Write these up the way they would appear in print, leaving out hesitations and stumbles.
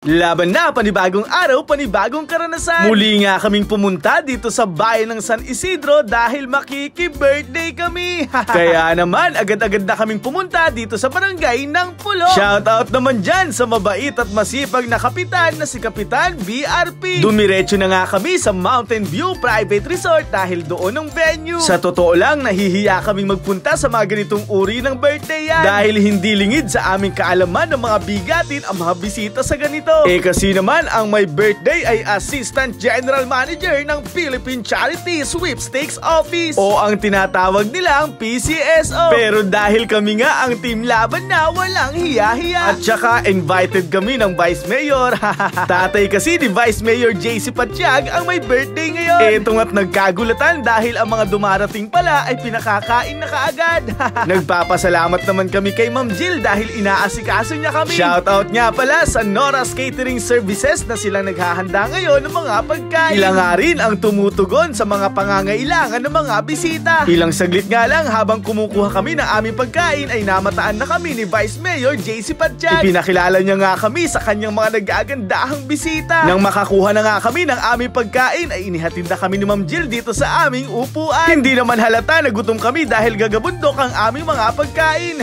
Laban na, panibagong araw, panibagong karanasan. Muli nga kaming pumunta dito sa bayan ng San Isidro dahil makiki-birthday kami. Kaya naman, agad-agad na kaming pumunta dito sa barangay ng Pulo. Shoutout naman dyan sa mabait at masipag na kapitan na si Kapitan BRP. Dumiretso na nga kami sa Mountain View Private Resort dahil doon ang venue. Sa totoo lang, nahihiya kaming magpunta sa mga ganitong uri ng birthday yan. Dahil hindi lingid sa aming kaalaman ng mga bigatin ang mga bisita sa ganito. Kasi naman ang may birthday ay Assistant General Manager ng Philippine Charity Sweepstakes Office o ang tinatawag nilang PCSO. Pero dahil kami nga ang team laban na walang hiya-hiya. At saka invited kami ng Vice Mayor. Tatay kasi ni Vice Mayor JC Patiag ang may birthday ngayon. Eto nga't nagkagulatan dahil ang mga dumarating pala ay pinakakain na kaagad. Nagpapasalamat naman kami kay Ma'am Jill dahil inaasikaso niya kami. Shoutout nga pala sa Nora's Catering Services na silang naghahanda ngayon ng mga pagkain. Ilang nga rin ang tumutugon sa mga pangangailangan ng mga bisita. Ilang saglit nga lang habang kumukuha kami ng aming pagkain ay namataan na kami ni Vice Mayor JC Patiag. Ipinakilala niya nga kami sa kanyang mga nag-agandahang bisita. Nang makakuha na nga kami ng aming pagkain ay inihatid na kami ni Ma'am Jill dito sa aming upuan. Hindi naman halata na gutom kami dahil gagabundok ang aming mga pagkain.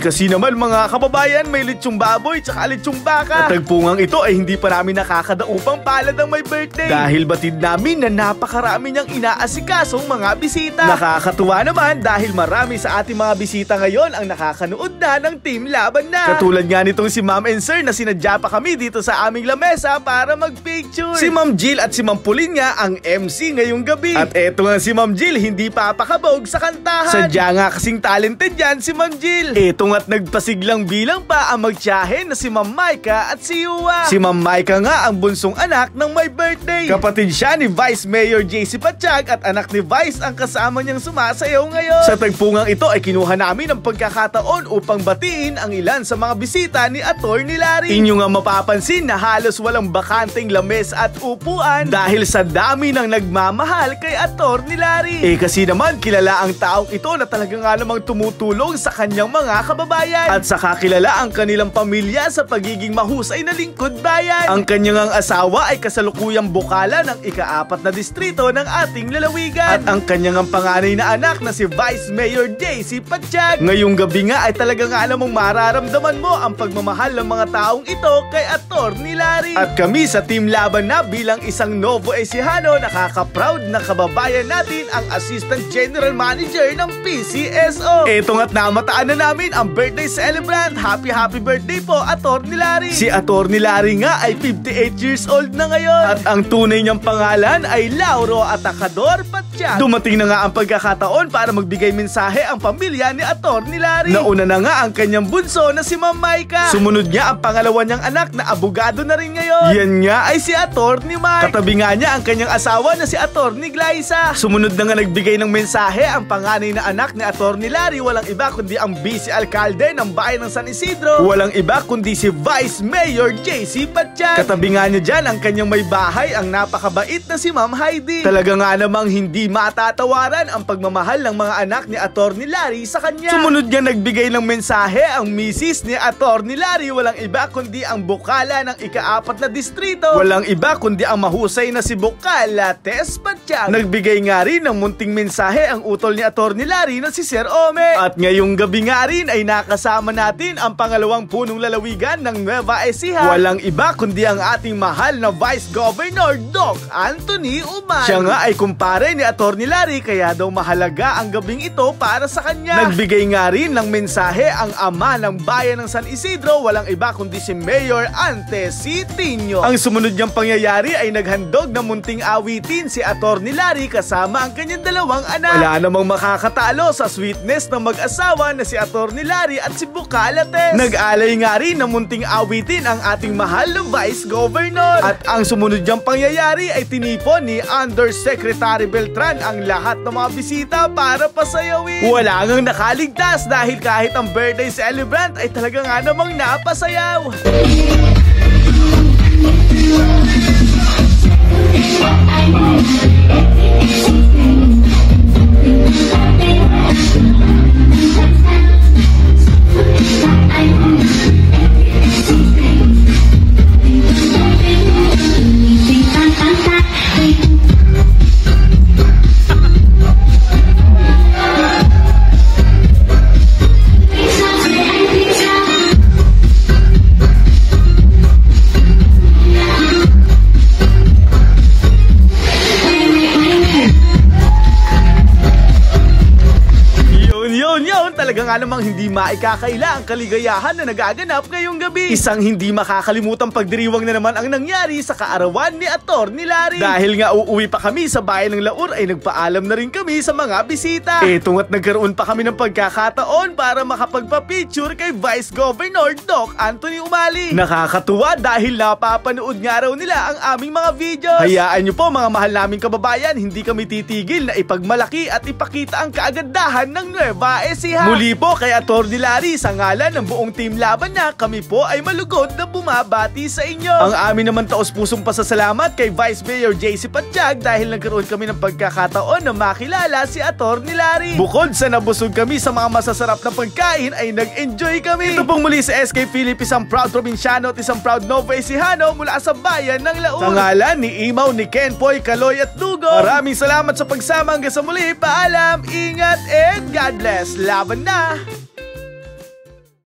Kasi naman mga kababayan, may litsong baboy tsaka litsong baka. At tagpungang ito ay hindi pa namin nakakadaupang palad ang may birthday. Dahil batid namin na napakarami niyang inaasikasong mga bisita. Nakakatuwa naman dahil marami sa ating mga bisita ngayon ang nakakanood na ng Team Laban na. Katulad nga nitong si Ma'am and Sir na sinadya pa kami dito sa aming lamesa para magpicture. Si Ma'am Jill at si Ma'am Pauline nga ang MC ngayong gabi. At eto nga si Ma'am Jill hindi papakabog sa kantahan. Sadya nga kasing talented yan si Ma'am Jill. Eto nga't nagpasiglang bilang pa ang magtiyahin na si Ma'am Maika at si Yua. Si Ma'am Maika nga ang bunsong anak ng may birthday. Kapatid siya ni Vice Mayor JC Patiag at anak ni Vice ang kasama niyang sumasayaw ngayon. Sa tagpungang ito ay kinuha namin ang pagkakataon upang batiin ang ilan sa mga bisita ni Atty. Larry. Inyo nga mapapansin na halos walang bakanteng lames at upuan dahil sa dami ng nagmamahal kay Atty. Larry. Kasi naman kilala ang taong ito na talaga nga namang tumutulong sa kanyang mga kababayan. At saka kilala ang kanilang pamilya sa pagiging mahusay na lingkod bayan. Ang kanyang asawa ay kasalukuyang bukala ng ika-4 na distrito ng ating lalawigan. At ang kanyang panganay na anak na si Vice Mayor JC Patiag. Ngayong gabi nga ay talaga nga namang mararamdaman mo ang pagmamahal ng mga taong ito kay Atty. Larry. At kami sa Team Laban na bilang isang Novo Ecijano nakaka-proud na kababayan natin ang Assistant General Manager ng PCSO. Eto nga't namataan na namin ang birthday celebrant. Happy birthday po Atty. Larry. Si Atty. Larry nga ay 58 years old na ngayon. At ang tunay niyang pangalan ay Lauro Atacador Patiag. Dumating na nga ang pagkakataon para magbigay mensahe ang pamilya ni Atty. Larry. Nauna na nga ang kanyang bunso na si Ma'am Maika. Sumunod niya ang pangalawa niyang anak na abogado na rin ngayon. Yan nga ay si Atty. Mike. Katabi nga niya ang kanyang asawa na si Atty. Glyza. Sumunod na nga nagbigay ng mensahe ang panganay na anak ni Atty. Larry. Walang iba kundi ang Vice Alcalde ng bayan ng San Isidro. Walang iba kundi si Vice Mayor JC Patiag. Katabi nga niya dyan ang kanyang may bahay ang napakabait na si Ma'am Heidi. Talaga nga namang hindi matatawaran ang pagmamahal ng mga anak ni Atty. Larry sa kanya. Sumunod niya nagbigay ng mensahe ang misis ni Atty. Larry. Walang iba kundi ang bukala ng ika-4 na distrito. Walang iba kundi ang mahusay na si Bukala Tess Patiag. Nagbigay nga rin ng munting mensahe ang utol ni Atty. Larry na si Sir Ome. At ngayong gabi nga rin ay nakasama natin ang pangalawang punong lalawigan ng Nueva Ecija. Walang iba kundi ang ating mahal na Vice Governor Doc Anthony Uman. Siya nga ay kumpare ni Atty. Larry kaya daw mahalaga ang gabing ito para sa kanya. Nagbigay nga rin ng mensahe ang ama ng bayan ng San Isidro. Walang iba kundi si Mayor Ante Sitinio. Ang sumunod niyang pangyayari ay naghandog ng munting awitin si Atty. Larry kasama ang kanyang dalawang anak. Wala namang makakatalo sa sweetness ng mag-asawa na si Atty. Larry at si Bukala Tess. Nag-alay nga rin ng munting awitin ang ating mahal na Vice Governor. At ang sumunod niyang pangyayari ay tinipon ni Undersecretary Beltran ang lahat ng mga bisita para pasayawin. Wala ngang nakaligtas dahil kahit ang birthday celebrant ay talaga nga namang napasayaw. talaga nga namang hindi maikakaila ang kaligayahan na nagaganap ngayong gabi. Isang hindi makakalimutang pagdiriwang na naman ang nangyari sa kaarawan ni Atty. Larry. Dahil nga uuwi pa kami sa bayan ng Laur ay nagpaalam na rin kami sa mga bisita. Eto nga't nagkaroon pa kami ng pagkakataon para makapagpa-picture kay Vice Governor Doc Anthony Umali. Nakakatuwa dahil napapanood nga raw nila ang aming mga videos. Hayaan nyo po mga mahal naming kababayan, hindi kami titigil na ipagmalaki at ipakita ang kagandahan ng Nueva Ecija. Muli po kay Atty. Larry, sa ngalan ng buong team laban niya, kami po ay malugod na bumabati sa inyo. Ang amin naman taos-pusong pasasalamat kay Vice Mayor JC Pattiag dahil nagkaroon kami ng pagkakataon na makilala si Atty. Larry. Bukod sa nabusog kami sa mga masasarap na pagkain ay nag-enjoy kami. Ito pong muli sa SK Philip, isang proud probinsyano at isang proud Nova Ecijano mula sa bayan ng Laur. Sa ngalan ni Imaw, ni Ken, Poy, Kaloy at Dugo, maraming salamat sa pagsama hanggang sa muli. Paalam, ingat, and God bless. Laban na!